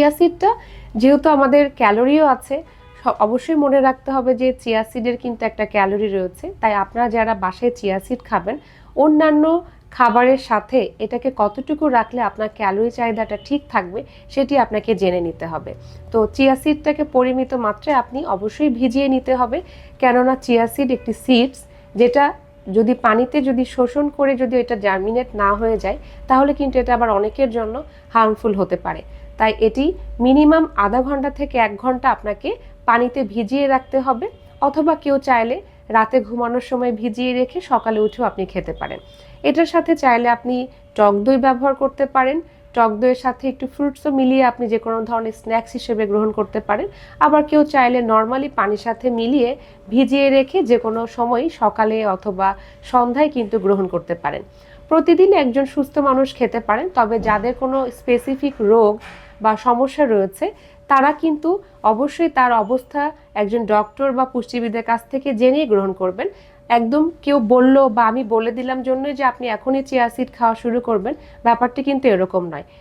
Chia সিডটা যেহেতু আমাদের ক্যালোরিও আছে, অবশ্যই মনে রাখতে হবে যে চিয়া সিডের কিন্তু একটা ক্যালোরি রয়েছে। তাই আপনারা যারা বাসায় চিয়া সিড খাবেন, অন্যান্য খাবারের সাথে এটাকে কতটুকু রাখলে আপনার ক্যালোরি চাহিদাটা ঠিক থাকবে সেটি আপনাকে জেনে নিতে হবে। তো চিয়া সিডটাকে পরিমিত মাত্রায় আপনি অবশ্যই ভিজিয়ে নিতে হবে, কেননা চিয়া সিড একটি সিডস যেটা যদি পানিতে যদি শোষণ করে যদি এটা জার্মিনেট না হয়ে যায়, তাহলে কিন্তু এটা আবার অনেকের জন্য হার্মফুল হতে পারে। তাই এটি মিনিমাম আধা ঘন্টা থেকে 1 ঘন্টা আপনাকে পানিতে ভিজিয়ে রাখতে হবে, অথবা কেউ চাইলে রাতে ঘুমানোর সময় ভিজিয়ে রেখে সকালে উঠেও আপনি খেতে পারেন। এটার সাথে চাইলে আপনি টক দই ব্যবহার করতে পারেন। টক দইয়ের সাথে একটু ফ্রুটসও মিলিয়ে আপনি যে কোনো ধরনের স্ন্যাক্স হিসেবে গ্রহণ করতে পারেন। আবার কেউ চাইলে নর্মালি পানির সাথে মিলিয়ে ভিজিয়ে রেখে যে কোনো সময় সকালে অথবা সন্ধ্যায় কিন্তু গ্রহণ করতে পারেন। প্রতিদিন একজন সুস্থ মানুষ খেতে পারেন, তবে যাদের কোনো স্পেসিফিক রোগ বা সমস্যা রয়েছে তারা কিন্তু অবশ্যই তার অবস্থা একজন ডক্টর বা পুষ্টিবিদের কাছ থেকে জেনেই গ্রহণ করবেন। একদম কেউ বললো বা আমি বলে দিলাম জন্যই যে আপনি এখনই চিয়া সিড খাওয়া শুরু করবেন, ব্যাপারটি কিন্তু এরকম নয়।